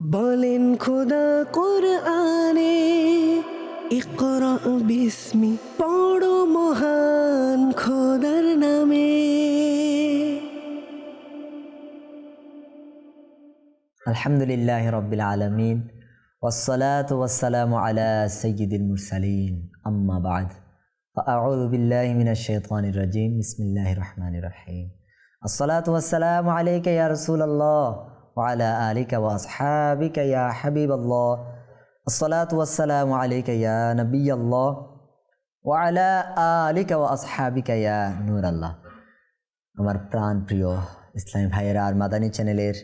বলেন খোদা কোরআনে ইকরা বিস্মি পড়ো মহান খোদার নামে। আলহামদুলিল্লাহ রব্বিল আলামিন ওয়াসসালাতু ওয়াসসালামু আলা সাইয়্যিদিল মুরসালিন আম্মা বা'দ ফাআউযু বিল্লাহি মিনাশ শাইতানির রাজিম বিসমিল্লাহির রহমানির রহিম আসসালাতু ওয়াসসালামু আলাইকা ইয়া রাসূলুল্লাহ ওয়া আলা আলিকা ওয়া আসহাবিকা ইয়া হাবিবাল্লাহ আসসালাতু ওয়াসসালামু আলাইকা ইয়া নাবিয়াল্লাহ ওয়া আলা আলিকা ওয়া আসহাবিকা ইয়া নূরাল্লাহ। আমার প্রাণ প্রিয় ইসলামী ভাইয়েরা আর মাদানী চ্যানেলের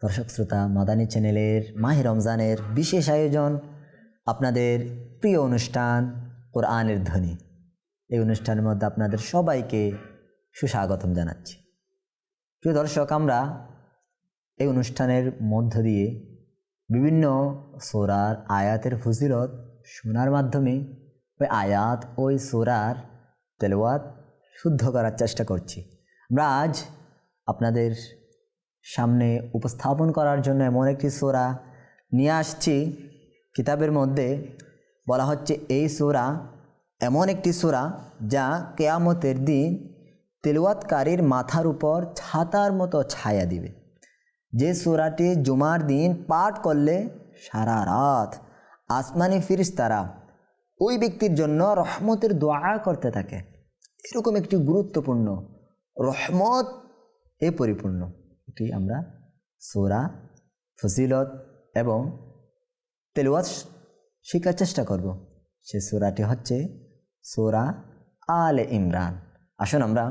দর্শক শ্রোতা, মাদানী চ্যানেলের মাহে রমজানের বিশেষ আয়োজন, আপনাদের প্রিয় অনুষ্ঠান কোরআনের ধ্বনি। এই অনুষ্ঠানের মধ্যে আপনাদের সবাইকে সুস্বাগতম জানাচ্ছি। প্রিয় দর্শক, আমরা এই অনুষ্ঠানের মধ্য দিয়ে বিভিন্ন সূরার আয়াতের ফজিলত শোনার মাধ্যমে ওই আয়াত ওই সূরার তেলাওয়াত শুদ্ধ করার চেষ্টা করছি। আমরা আজ আপনাদের সামনে উপস্থাপন করার জন্য এমন একটি সূরা নিয়ে আসছি। কিতাবের মধ্যে বলা হচ্ছে এই সূরা এমন একটি সূরা যা কিয়ামতের দিন তেলাওয়াতকারীর মাথার উপর ছাতার মতো ছায়া দিবে। যে সূরাটি জুমার দিন পাঠ করলে সারা রাত আসমানি ফেরেশতারা ওই ব্যক্তির জন্য রহমতের দোয়া করতে থাকে। এরকম একটি গুরুত্বপূর্ণ রহমত এ পরিপূর্ণ এটি আমরা সূরা ফজিলত এবং তেলাওয়াত শেখার চেষ্টা করব। সে সূরাটি হচ্ছে সূরা আলে ইমরান। আসুন আমরা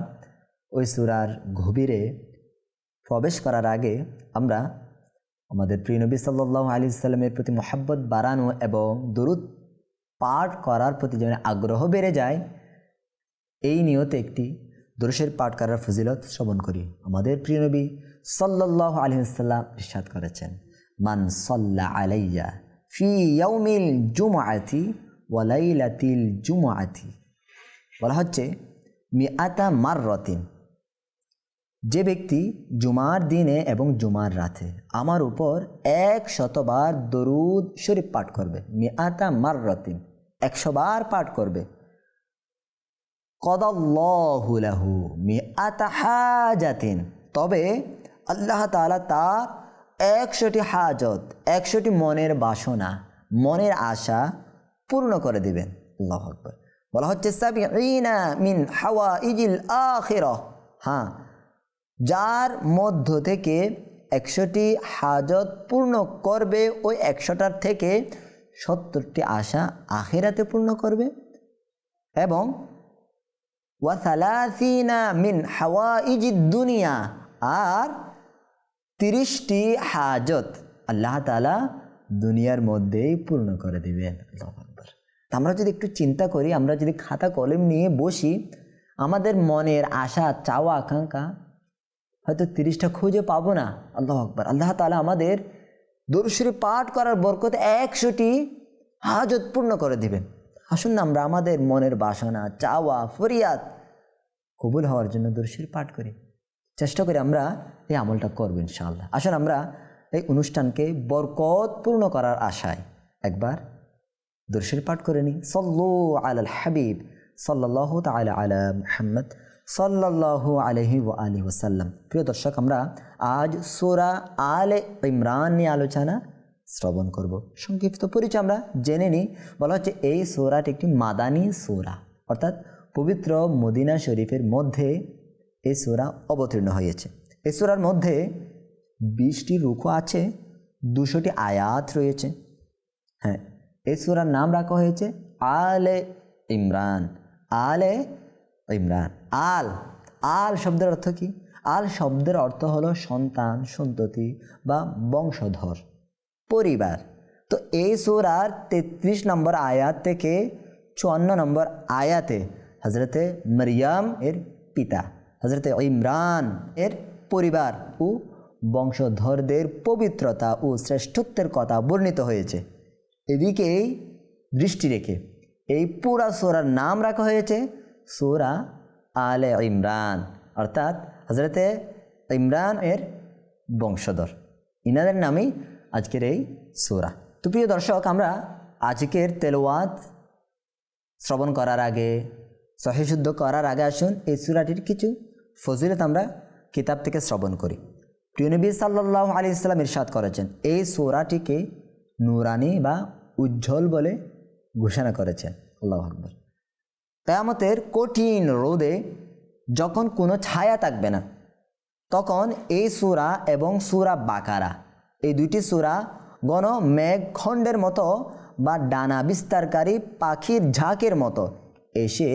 ওই সূরার গভীরে প্রবেশ করার আগে আমরা আমাদের প্রিয় নবী সাল্লাল্লাহু আলাইহি ওয়াসাল্লামের প্রতি মহব্বত বাড়ানো এবং দরুদ পাঠ করার প্রতি যেন আগ্রহ বেড়ে যায়, এই নিয়তে একটি দরুদের পাঠ করার ফজিলত শ্রবণ করি। আমাদের প্রিয় নবী সাল্লাল্লাহু আলাইহি ওয়াসাল্লাম ইরশাদ করেছেন, মান সাল্লা আলাইয়া ফি ইয়াউমিল জুমআতি ওয়া লাইলাতিল জুমআতি, বলা হচ্ছে মিআতা মাররাতিন, যে ব্যক্তি জুমার দিনে এবং জুমার রাতে আমার উপর 100 বার দরুদ শরীফ পাঠ করবে, মিআতা মাররাতিন 100 বার পাঠ করবে, কদাল্লাহু লাহু মিআতা হাজাতিন, তবে আল্লাহ তাআলা তার 100টি হাজত, 100টি মনের বাসনা, মনের আশা পূর্ণ করে দিবেন। আল্লাহু আকবার। বলা হচ্ছে সাবিঈনা মিন হাওয়াইজিল আখিরাহ, হ্যাঁ, যার মধ্য থেকে 100টি হাজত পূর্ণ করবে, ওই 100টার থেকে 70টি আশা আখিরাতে পূর্ণ করবে, এবং ওয়া সালাসিনা মিন হাওয়াইজিদ দুনিয়া, আর 30টি হাজত আল্লাহ তাআলা দুনিয়ার মধ্যেই পূর্ণ করে দিবেন। আল্লাহু আকবার। আমরা যদি একটু চিন্তা করি, আমরা যদি খাতা কলম নিয়ে বসি, আমাদের মনের আশা চাওয়া আকাঙ্ক্ষা হয়তো 30টা খুঁজে পাবো না। আল্লাহু আকবার। আল্লাহ তাআলা আমাদের দরুদ শরীফ পাঠ করার বরকতে 100টি হাজত পূর্ণ করে দিবেন। আসুন না আমরা আমাদের মনের বাসনা, চাওয়া, ফরিয়াদ কবুল হওয়ার জন্য দরুদ শরীফ পাঠ করি, চেষ্টা করি আমরা এই আমলটা করব ইনশাআল্লাহ। আসুন আমরা এই অনুষ্ঠানকে বরকতপূর্ণ করার আশায় একবার দরুদ শরীফ পাঠ করে নিই। সাল্লু আলাল হাবিব সাল্লাল্লাহু তাআলা আলা মুহাম্মদ সাল্লাল্লাহু আলাইহি ওয়া আলিহি ওয়াসাল্লাম। প্রিয় দর্শক, আমরা আজ সূরা আলে ইমরান নিয়ে আলোচনা শ্রবণ করব। সংক্ষিপ্ত পরিচয় আমরা জেনে নিই। বলা হচ্ছে এই সূরাটি একটি মাদানী সূরা, অর্থাৎ পবিত্র মদিনা শরীফের মধ্যে এই সূরা অবতীর্ণ হয়েছে। এই সূরার মধ্যে 20টি রুকু আছে, 200টি আয়াত রয়েছে। হ্যাঁ, এই সূরার নাম রাখা হয়েছে আলে ইমরান। আলে ইমরান। আল আল শব্দের অর্থ কি? আল শব্দের অর্থ হলো সন্তান, সন্ততি বা বংশধর, পরিবার। তো এই সূরার 33 নম্বর আয়াত থেকে 54 নম্বর আয়াতে হযরতে মারইয়াম এর পিতা হযরতে ইমরান এর পরিবার ও বংশধরদের পবিত্রতা ও শ্রেষ্ঠত্বের কথা বর্ণিত হয়েছে। এদিকেই দৃষ্টি রেখে এই পুরা সূরার নাম রাখা হয়েছে সূরা আলে ইমরান, অর্থাৎ হযরতে ইমরান এর বংশধর, ইনাদের নামেই আজকের এই সূরা। তো প্রিয় দর্শক, আমরা আজকের তেলাওয়াত শ্রবণ করার আগে, সহিহ শুদ্ধ করার আগে আসুন এই সূরাটির কিছু ফজিলত আমরা কিতাব থেকে শ্রবণ করি। প্রিয় নবী সাল্লাল্লাহু আলাইহি ওয়াসাল্লাম ইরশাদ করেছেন, এই সূরাটিকে নূরানি বা উজ্জ্বল বলে ঘোষণা করেছেন। আল্লাহু আকবার। কিয়ামতের কঠিন রোদে যখন কোনো ছায়া থাকবে না, তখন এই সূরা এবং সূরা বাকারা, এই দুইটি সূরা ঘন মেঘখণ্ডের মতো বা ডানা বিস্তারকারী পাখির ঝাঁকের মতো এসে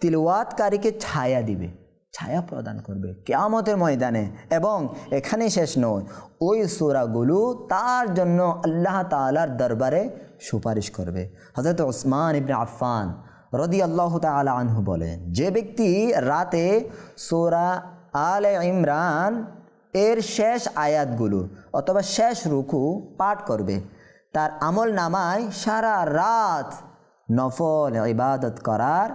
তিলাওয়াতকারীকে ছায়া দিবে, ছায়া প্রদান করবে কিয়ামতের ময়দানে। এবং এখানে শেষ নয়, ওই সূরাগুলো তার জন্য আল্লাহ তাআলার দরবারে সুপারিশ করবে। হযরত উসমান ইবনে আফফান রাদিয়াল্লাহু তাআলা আনহু বলেন, যে ব্যক্তি রাতে সূরা আলে ইমরান এর শেষ আয়াতগুলো অথবা শেষ রুকু পাঠ করবে, তার আমল নামায় সারা রাত নফল ইবাদত করার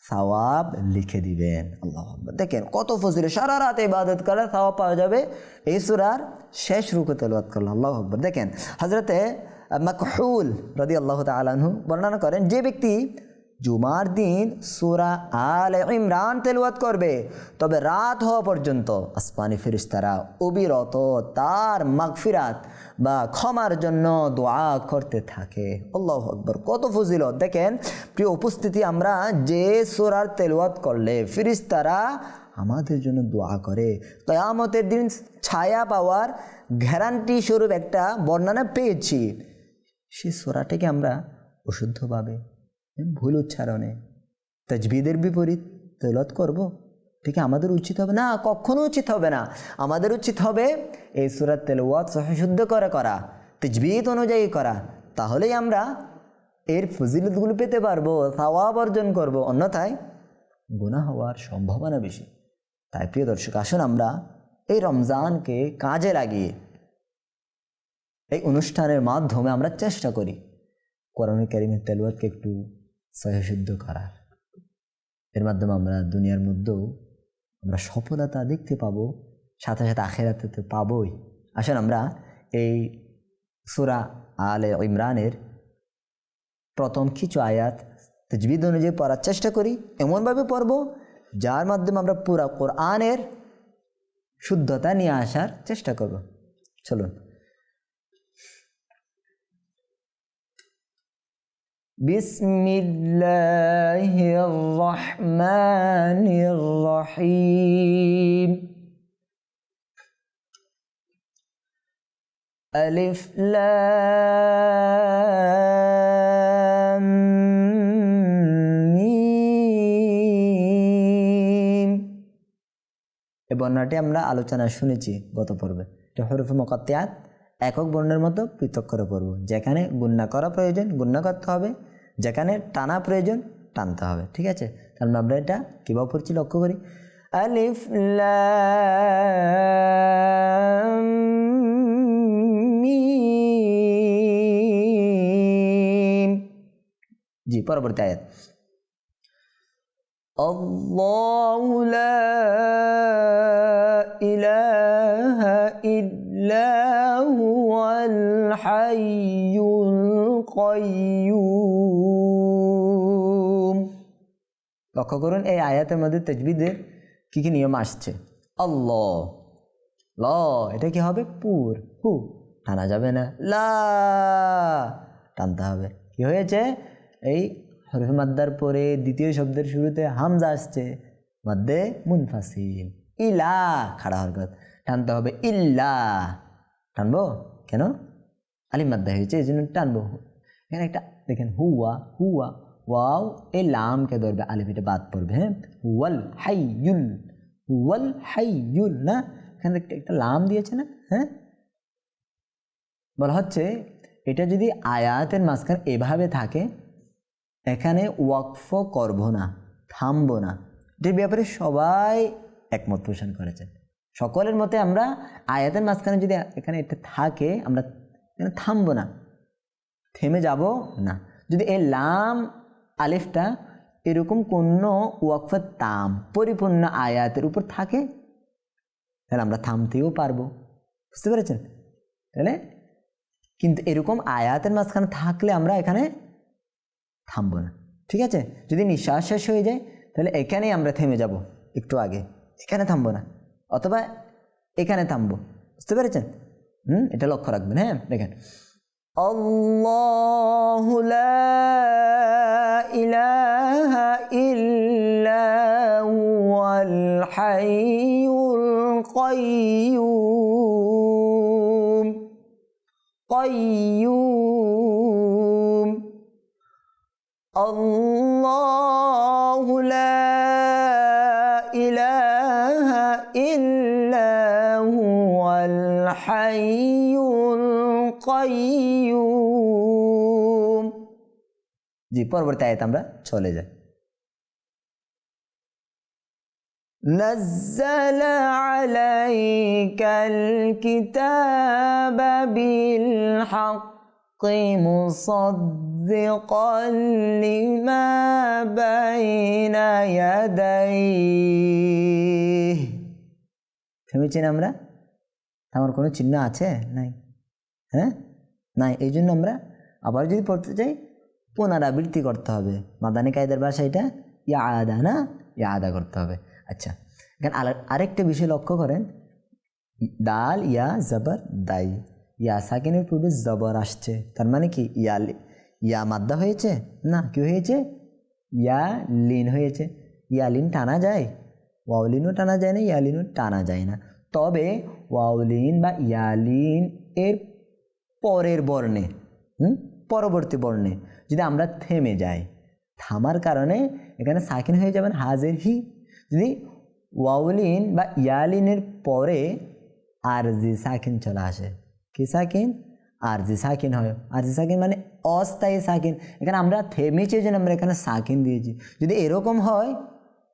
সওয়াব লিখে দিবেন। আল্লাহু আকবার। দেখেন কত ফজিলত, সারা রাত ইবাদত করার সওয়াব পাওয়া যাবে এই সূরার শেষ রুকু তেলাওয়াত করলে। আল্লাহু আকবার। দেখেন হযরতে মাকহুল রাদিয়াল্লাহু তাআলা আনহু বর্ণনা করেন, যে ব্যক্তি জুমার দিন সূরা আলে ইমরান তেলাওয়াত করবে, তবে রাত হওয়া পর্যন্ত আসমানি ফেরেশতারা অবিরত তার মাগফিরাত বা ক্ষমার জন্য দোয়া করতে থাকে। আল্লাহু আকবার। কত ফজিলত। দেখেন প্রিয় উপস্থিতি, আমরা যে সূরার তেলাওয়াত করলে ফেরেশতারা আমাদের জন্য দোয়া করে, কিয়ামতের দিন ছায়া পাওয়ার গ্যারান্টি স্বরূপ একটা বর্ণনা পেয়েছি, সেই সূরাটাকে আমরা অশুদ্ধভাবে, ভুল উচ্চারণে, তাজবিদের বিপরীত তেলাওয়াত করব, ঠিক আমাদের উচিত হবে না, কখনো উচিত হবে না। আমাদের উচিত হবে এই সূরার তেলাওয়াত সহিহ শুদ্ধ করে করা, তাজবিদ অনুযায়ী করা, তাহলেই আমরা এর ফজিলতগুলো পেতে পারবো, সওয়াব অর্জন করব, অন্যথায় গুনাহ হওয়ার সম্ভাবনা বেশি। তাই প্রিয় দর্শক, আসুন আমরা এই রমজানকে কাজে লাগিয়ে এই অনুষ্ঠানের মাধ্যমে আমরা চেষ্টা করি কোরআন কারীমের তেলাওয়াতকে একটু সহিহ শুদ্ধ করার। এর মাধ্যমে আমরা দুনিয়ার মধ্যেও আমরা সফলতা দেখতে পাবো, সাথে সাথে আখিরাতে তো পাবোই। আসুন আমরা এই সূরা আলে ইমরানের প্রথম কিছু আয়াত তাজবিদ অনুযায়ী পড়ার চেষ্টা করি, এমনভাবে পড়ব যার মাধ্যমে আমরা পুরা কোরআনের শুদ্ধতা নিয়ে আসার চেষ্টা করব। চলুন। বিসমিল্লাহির রহমানির রহিম। আলিফ লাম মিম। এই বর্ণনাটি আমরা আলোচনা শুনেছি গত পর্বে। এটা হরফে মুকাত্তায়াত, একক বর্ণের মতো পৃথক করে পড়ব। যেখানে গুণনা করা প্রয়োজন গুণনা করতে হবে, যেখানে টানা প্রয়োজন টানতে হবে। ঠিক আছে, তাহলে আমরা এটা কীভাবে পড়ছি লক্ষ্য করি। আলিফ লাম মিম। জি, পরবর্তী আয়াত। আল্লাহু লা ইলাহা ইল্লা হুয়াল হাইয়ুল কাইয়্যুম। লক্ষ্য করুন এই আয়াতের মধ্যে তাজবিদের কি কি নিয়ম আসছে। আল্লাহ, ল, এটা কি হবে? পুর, হু টানা যাবে না, লা টানতে হবে। কি হয়েছে? এই হরফে মাদ্দার পরে দ্বিতীয় শব্দের শুরুতে হামজা আসছে, মধ্যে মুনফাসিল, ইলা খাড়া হরকত, টানতে হবে ইল্লা। টানবো কেন? আলিফ মাদ্দা হয়েছে এই জন্য টানবো। এখানে একটা দেখেন হুয়া, হুয়া ওয়াও এই লামকে ধরবে, আলিফ এটা বাদ পড়বে। হ্যাঁ, হুয়াল হাইয়ুল, হুয়াল হাইয়ুল না, এখানে একটা লাম দিয়েছে না। হ্যাঁ, বলা হচ্ছে এটা যদি আয়াতের মাঝখানে এভাবে থাকে, এখানে ওয়াকফ করব না, থামবো না। যে ব্যাপারে সবাই একমত পোষণ করেছেন, সকলের মতে আমরা আয়াতের মাঝখানে যদি এখানে এটা থাকে, আমরা এখানে থামবো না, থেমে যাব না। যদি এই লাম আলিফটা এরকম কোনো ওয়াকফা তাম পরিপূর্ণ আয়াতের উপর থাকে, তাহলে আমরা থামতেও পারবো। বুঝতে পেরেছেন? তাহলে কিন্তু এরকম আয়াতের মাঝখানে থাকলে আমরা এখানে থামবো না, ঠিক আছে? যদি নিঃশ্বাস শেষ হয়ে যায় তাহলে এখানেই আমরা থেমে যাব, একটু আগে, এখানে থামবো না, অথবা এখানে থামবো। বুঝতে পেরেছেন? এটা লক্ষ্য রাখবেন। হ্যাঁ, দেখেন, আল্লাহু লা ইলাহা ইল্লা হুয়াল হাইয়ুল কাইয়্যুম কাইয়্যুম আল্লাহু লা ইলাহা ইল্লা হুয়াল হাইয়ুল কাইয়্যুম। জি, পরবর্তী আয়াতে আমরা চলে যাই। نزل عليك الكتاب بالحق مصدقا لما بين يديه। থেমেছেন আমরা? আমার কোনো চিহ্ন আছে? নাই। হ্যাঁ, নাই। এই জন্য আমরা আবার যদি পড়তে চাই পুনরাবৃত্তি করতে হবে। মাদানী কায়দার ভাষা এটা ইয়াদা, না ইয়াদা করতে হবে। আচ্ছা, এখানে আরেকটা বিষয় লক্ষ্য করেন, দাল ইয়া জবর দাই, ইয়া সাকিনের পূর্বে জবর আসছে, তার মানে কি ইয়া মাদ্দা হয়েছে না, কি হয়েছে? ইয়া লিন হয়েছে। ইয়া লিন টানা যায়? ওয়াউলিনও টানা যায় না, ইয়ালিনও টানা যায় না। তবে ওয়াউলিন বা ইয়ালিন এর পরের বর্ণে, পরবর্তী বর্ণে যদি আমরা থেমে যাই, থামার কারণে এখানে সাকিন হয়ে যাবেন হাজের হি। যদি ওয়াউলিন বা ইয়ালিনের পরে আরজি সাকিন চলে আসে, কি সাকিন? আরজি সাকিন হয়। আরজি সাকিন মানে অস্থায়ী সাকিন। এখানে আমরা থেমেছি যেন আমরা এখানে সাকিন দিয়েছি। যদি এরকম হয়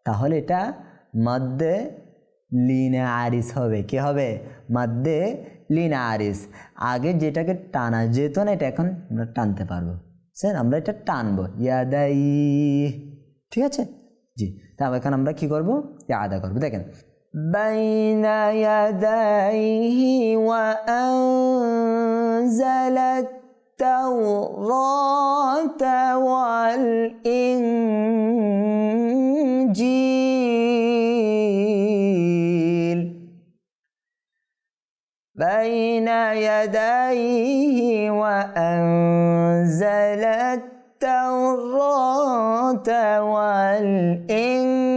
তাহলে এটা মধ্যে লিনে আরিস হবে। কি হবে? মধ্যে লিনে আরিস। আগে যেটাকে টানা যেত না, এটা এখন আমরা টানতে পারবো। স্যার, আমরা এটা টানবো, ইয়াদাই। ঠিক আছে? জি, তাহলে এখন আমরা কি করবো? ইয়াদা করবো। দেখেন, বাইনা ইয়াদাইহি ওয়া আনজালাত তাওরাতা ওয়াল ইনজিল। বাইনা ইয়াদাইহি ওয়া আনজালাত তাওরাতা ওয়াল ইনজিল।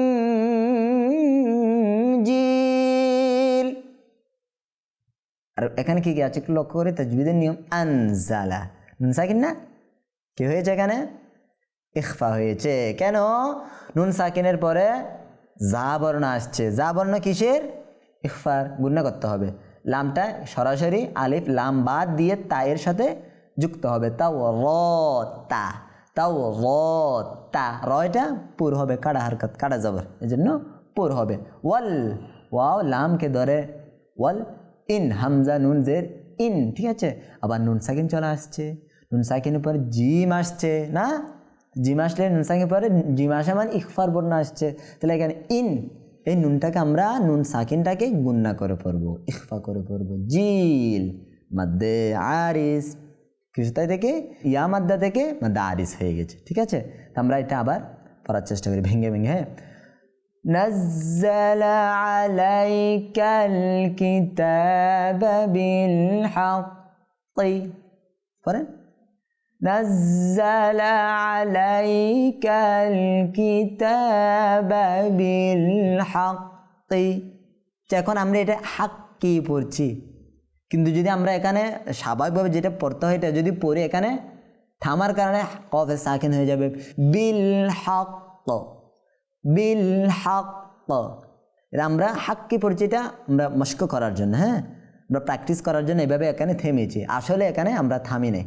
আর এখানে কি আছে একটু লক্ষ্য করে, তাজবিদের নিয়ম, আনজালা নুন সাকিন না, কি হয়েছে এখানে? ইখফা হয়েছে। কেন? নুন সাকিনের পরে জা বর্ণ আসছে। জা বর্ণ কিসের? ইখফার। গুণনা করতে হবে। লামটা সরাসরি আলিফ লাম বাদ দিয়ে তায়ের সাথে যুক্ত হবে। তাও তা, তাও তা, র এটা পুর হবে, কাটা হারকত, কাটা জবর, এই জন্য পুর হবে। ওয়াল, ওয়াও লামকে ধরে, ওয়াল ইন, হামজা নুন জের ইন। ঠিক আছে? আবার নুন সাকিন চলে আসছে, নুন সাকিনের পরে জিম আসছে না, জিম আসলে নুন সাকিনের পরে জিম আসা মানে ইখফার বর্ণ আসছে। তাহলে এখানে ইন, এই নুনটাকে আমরা নুন সাকিনটাকে গুন্না করে পড়বো, ইখফা করে পড়বো। জিল মাদ্দে আরিস, কিছুতাই থেকে ইয়া মাদ্দা থেকে মাদ্দা আরিস হয়ে গেছে। ঠিক আছে? তো আমরা এটা আবার পড়ার চেষ্টা করি ভেঙে ভেঙে। হ্যাঁ, نزل عليك الكتاب بالحق, পড়েন, نزل عليك الكتاب بالحق। এখন আমরা এটা হাক্কি পড়ছি, কিন্তু যদি আমরা এখানে স্বাভাবিকভাবে যেটা পড়তে হয় এটা যদি পড়ি, এখানে থামার কারণে কফে সাকিন হয়ে যাবে। বিল হক, বিল হক। এটা আমরা হাক্কি পড়ছি, এটা আমরা মস্ক করার জন্য, হ্যাঁ, আমরা প্র্যাকটিস করার জন্য এভাবে এখানে থেমেছি। আসলে এখানে আমরা থামি নাই।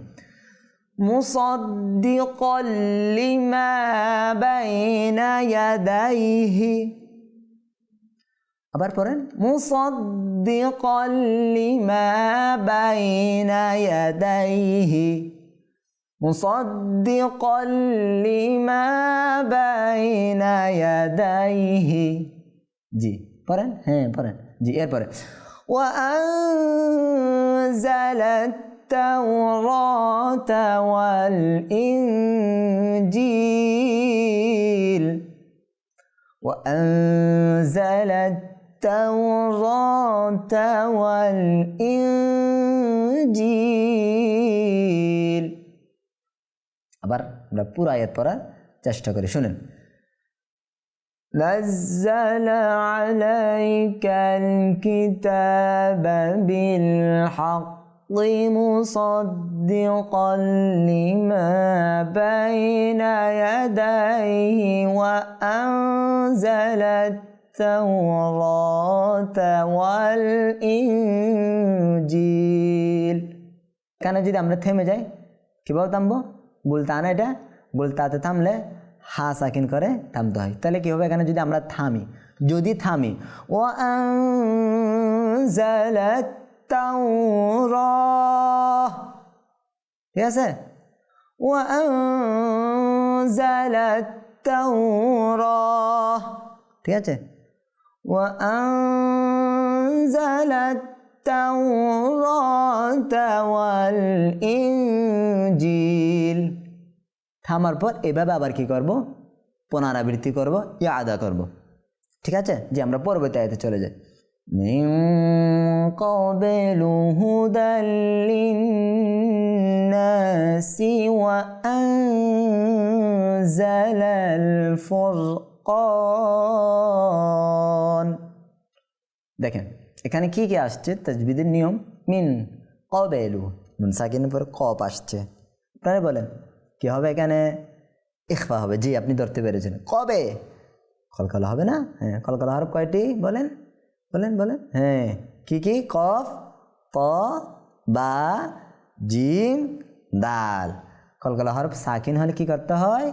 মুসাদ্দিকাল লিমা বাইনা ইয়াদাইহি, আবার পড়েন, মুসাদ্দিকাল লিমা বাইনা ইয়াদাইহি, মুসাদ্দিকাল লিমা বাইনা ইয়াদাইহি। জি, পড়েন। হ্যাঁ, পড়েন। জি, এরপরে ওয়া আনজালাত التوراة والإنجيل وأنزل التوراة والإنجيل আবার আমরা পুরো আয়াত পড়ার চেষ্টা করি শুনেন نزل عليك الكتاب بالحق مصدقا لما بين يديه وأنزل التوراة والإنجيل কেন যদি আমরা থেমে যাই কিভাবে থামবো বুলতানা এটা বুলতাতে থামলে হা সাকিন করে থামতে হয় তাহলে কি হবে এখানে যদি আমরা থামি ওয়ানজালাত তাওরাহ ঠিক আছে ওয়ানজালাত তাওরাহ ঠিক আছে ওয়ানজালাত তাওরাতা ওয়াল ইনজিল থামার পর এভাবে আবার কি করব পুনরাবৃত্তি করব ইয়াদা করব ঠিক আছে যে আমরা পরবর্তী আয়াতে চলে যাই মিন ক্বাবলু হুদাল লিন্নাসি ওয়া আনজালাল ফুরকান দেখেন এখানে কি কি আসছে তাজবিদের নিয়ম মিন ক্বাবলু নুন সাকিনের পর কফ আসছে আপনারা বলেন কি হবে এখানে ইখফা হবে জি আপনি ধরতে পেরেছেন কবে কলকলা হবে না হ্যাঁ কলকলা হরফ কয়টি বলেন বলেন বলেন হ্যাঁ কি কি কফ ত বা জিম দাল কলকলা হরফ সাকিন হলে কি করতে হয়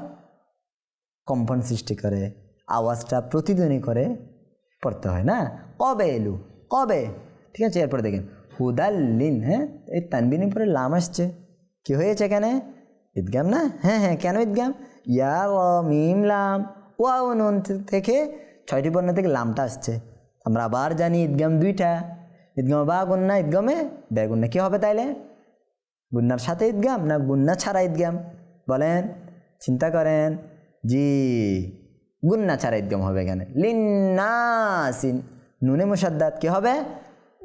কম্পন সৃষ্টি করে আওয়াজটা প্রতিধ্বনি করে পড়তে হয় না কবে এলু কবে ঠিক আছে এরপরে দেখেন হুদাল্লিন হ্যাঁ এই তানবিনের পরে লাম আসছে কি হয়েছে এখানে ঈদগাম না হ্যাঁ হ্যাঁ কেন ঈদগাম ইয়া মিম লাম ওয়াও নুন থেকে 6টি বর্ণ থেকে লামটা আসছে আমরা আবার জানি ঈদগাম দুইটা ঈদগাম বা গুন্না ঈদগামে বেগুন্না কি হবে তাইলে গুন্নার সাথে ঈদগাম না গুন্না ছাড়া ঈদগাম বলেন চিন্তা করেন জি গুন্না ছাড়া ঈদগাম হবে এখানে লিন্নাসিন নুনে মুসাদ্দাত কি হবে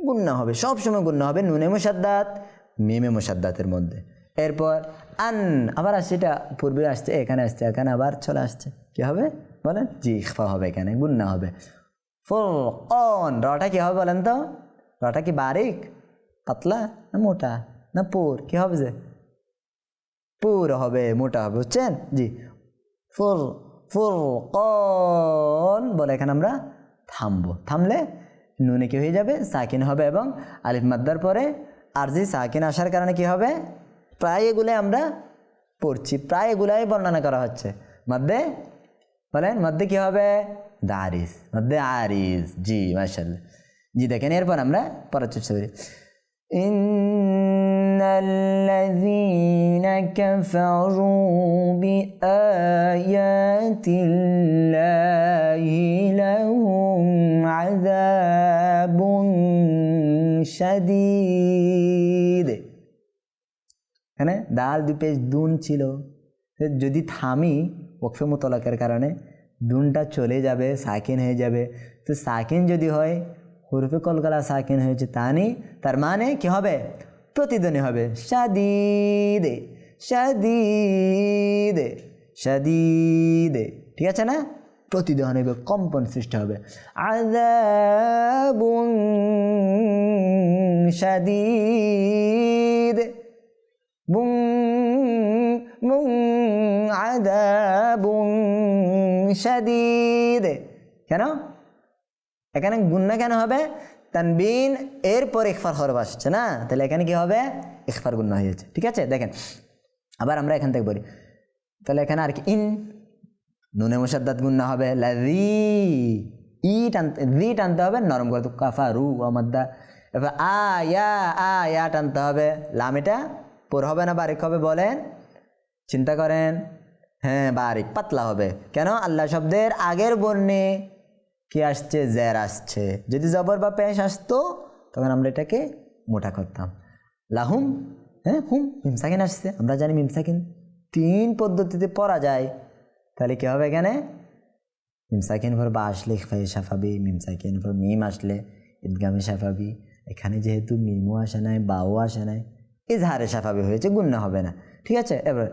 গুন্না হবে সব সময় গুন্না হবে নুনে মুসাদ্দাত মিমে মুসাদ্দাতের মধ্যে এরপর আন আবার আসছে এটা পূর্বে আসছে এখানে আসছে এখানে আবার চলে আসছে কি হবে বলেন জি ইখফা হবে এখানে গুন্না হবে ফুরকান রটা কি হবে বলেন তো রটা কি বারিক পাতলা না মোটা না পুর কি হবে যে পুর হবে মোটা হবে বুঝছেন জি ফুরকান বলে এখানে আমরা থামবো থামলে নুনে কি হয়ে যাবে সাকিন হবে এবং আলিফ মাদ্দার পরে আরজি সাকিন আসার কারণে কি হবে প্রায় এগুলো আমরা পড়ছি প্রায় এগুলাই বর্ণনা করা হচ্ছে মধ্যে বলেন মধ্যে কি হবে দারিস মধ্যে আরিস জি মাশাআল্লাহ জি দেখেন এরপর আমরা পড়ার চেষ্টা করি ইন্নাল্লাযীনা কাফারু বিআয়াতিল্লাহি লাহুম আযাবুন শাদীদ এখানে দাল দুই পেশ দুন ছিল যদি থামি ওকফে মুতলাকের কারণে দুনটা চলে যাবে সাকিন হয়ে যাবে তো সাকিন যদি হয় হুরফে কলকলা সাকিন হয়েছে তা নেই তার মানে কি হবে প্রতিধ্বনি হবে শাদীদে শাদীদে শাদীদে ঠিক আছে না প্রতিধ্বনি হবে কম্পন সৃষ্টি হবে আযাবুন শাদীদ বুং বুং আযাবুন শাদীদ কেন এখানে গুন্না কেন হবে তানবিন এরপর ইখফার হরফ আসছে না তাহলে এখানে কি হবে ইখফার গুন্না হয়েছে ঠিক আছে দেখেন আবার আমরা এখান থেকে বলি তাহলে এখানে আর কি ইন নুনে মুসাদ্দাত গুন্না হবে লাযী ই টানতে হবে নরম করে কাফারু ওয়া মাদ্দা এবার আয়া টানতে হবে লাম এটা পুর হবে না বারিক হবে বলেন চিন্তা করেন হ্যাঁ বারিক পাতলা হবে কেন আল্লাহ শব্দের আগের বর্ণে কি আসছে জের আসছে যদি জবর বা পেশ আসতো তখন আমরা এটাকে মোটা করতাম লাহুম হ্যাঁ হুম মিম সাকিন আসছে, আমরা জানি মিম সাকিন 3 পদ্ধতিতে পড়া যায়। তাহলে কি হবে এখানে মিম সাকিন পর বা আসলে ইখফায়ে শাফাবি, মিম সাকিন পর মিম আসলে ইদগামে শাফাবি। এখানে যেহেতু মিমও আসে নাই বাও আসে নাই, ইজহারে শাফাবি হয়েছে, গুণনা হবে না। ঠিক আছে, এবার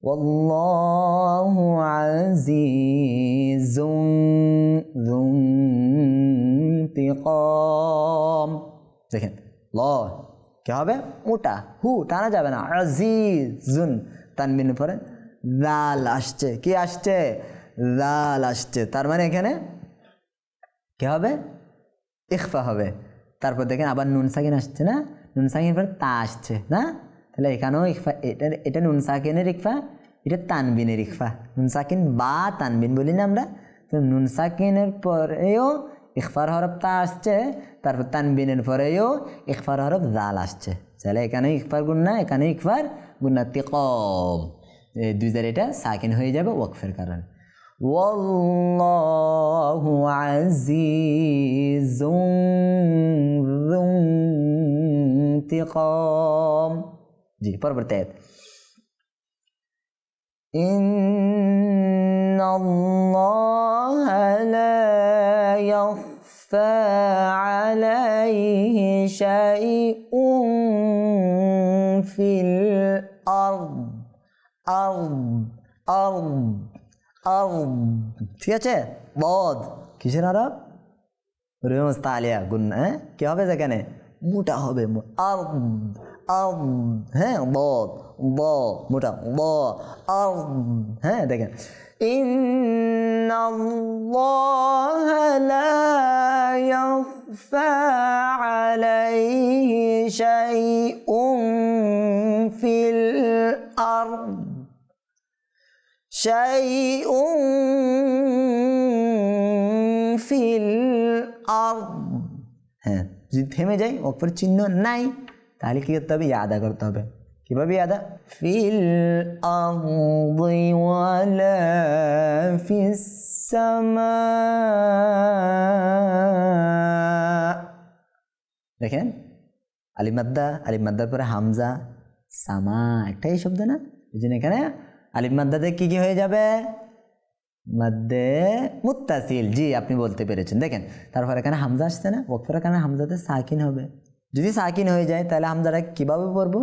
ওয়াল্লাহু আজিজুন যু ইনতিকাম। দেখেন ল কি হবে মোটা, হু টানা যাবে না। আজিজুন তানবিন পরে লাল আসছে, কি আসছে লাল আসছে, তার মানে এখানে কি হবে ইখফা হবে। তারপর দেখেন আবার নুন সাকিন আসছে না, নুন সাকিনের পরে তা আসছে না, তাহলে এখানেও ইখফা। এটা নুন সাকিনের ইখফা, এটা তানবিনের ইখফা। নুন সাকিন বা তানবিন বলি না আমরা, তো নুন সাকিনের পরেও ইখফার হরফ তা আসছে, তারপর তানবিনের পরেও ইখফার হরফ জাল আসছে। তাহলে এখানে ইখফার গুন্না, এখানে ইখফার গুন্না তিকম, দুই জার এটা সাকিন হয়ে যাবে ওয়াকফের কারণে। والله عزيز ذو انتقام। জি পরবর্তী আয়াত إن الله لا يخفى عليه شيء في الأرض ঠিক আছে। বদ কিসের আরব রেমস্তালিয়া গুণ, হ্যাঁ কি হবে সেখানে মোটা হবে, হ্যাঁ বদ ব মোটা ব, হ্যাঁ দেখেন ইন্নাল্লাহা লা ইয়াখফা আলাইহি শাইউন ফিল আরদ شيء في الأرض। হ্যাঁ যদি থেমে যাই অপর চিহ্ন নাই, তাহলে কি করতে হবে ইয়াদা করতে হবে। কিভাবে ইয়াদা ফিল আরদি ওয়ালা ফিস সামা। দেখেন আলিফ মাদ্দা, আলিফ মাদ্দার পরে হামজা, সামা একটাই শব্দ না, এই জন্য এখানে আলিফ মাদ্দাতে কি কি হয়ে যাবে মাদ্দে মুত্তাসিল। জি আপনি বলতে পেরেছেন। দেখেন তারপর এখানে হামজা আসছে না, ওয়াকফের এখানে হামজাতে সাকিন হবে। যদি সাকিন হয়ে যায় তাহলে হামজাটা কিভাবে পড়বো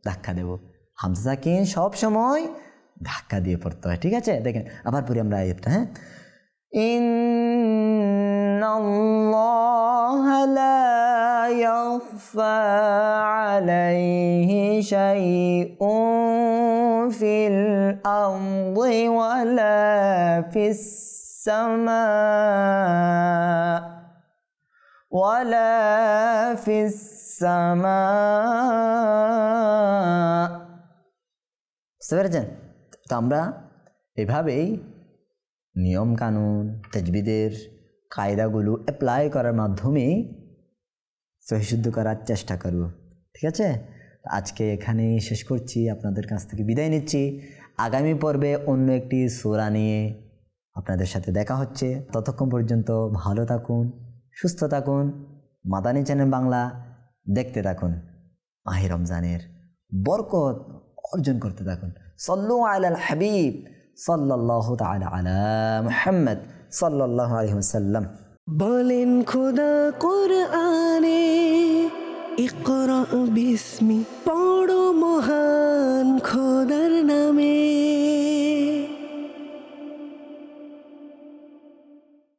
ধাক্কা দেব। হামজা সাকিন সব সময় ধাক্কা দিয়ে পড়তে হয়। ঠিক আছে, দেখেন আবার পড়ি আমরা আয়াতটা। হ্যাঁ ইন্নাল্লাহা লা ইয়াখফা আলাইহি শাইউন ফিল আরদি ওয়ালা ফিস সামা ওয়ালা ফিস সামা। বুঝতে পেরেছেন? তো আমরা এভাবেই নিয়ম কানুন তাজবিদের কায়দাগুলো অ্যাপ্লাই করার মাধ্যমে সহিশুদ্ধ করার চেষ্টা করব। ঠিক আছে, আজকে এখানেই শেষ করছি, আপনাদের কাছ থেকে বিদায় নিচ্ছি। আগামী পর্বে অন্য একটি সূরা নিয়ে আপনাদের সাথে দেখা হচ্ছে। ততক্ষণ পর্যন্ত ভালো থাকুন, সুস্থ থাকুন, মাদানী চ্যানেল বাংলা দেখতে থাকুন, মাহে রমজানের বরকত অর্জন করতে থাকুন। সল্লু আলাল হাবিব সাল্লাল্লাহু তাআলা আলা মুহাম্মদ সাল্লাল্লাহু আলাইহি ওয়াসাল্লাম। বলেন খোদা কোরআনে ইকরা বিস্মি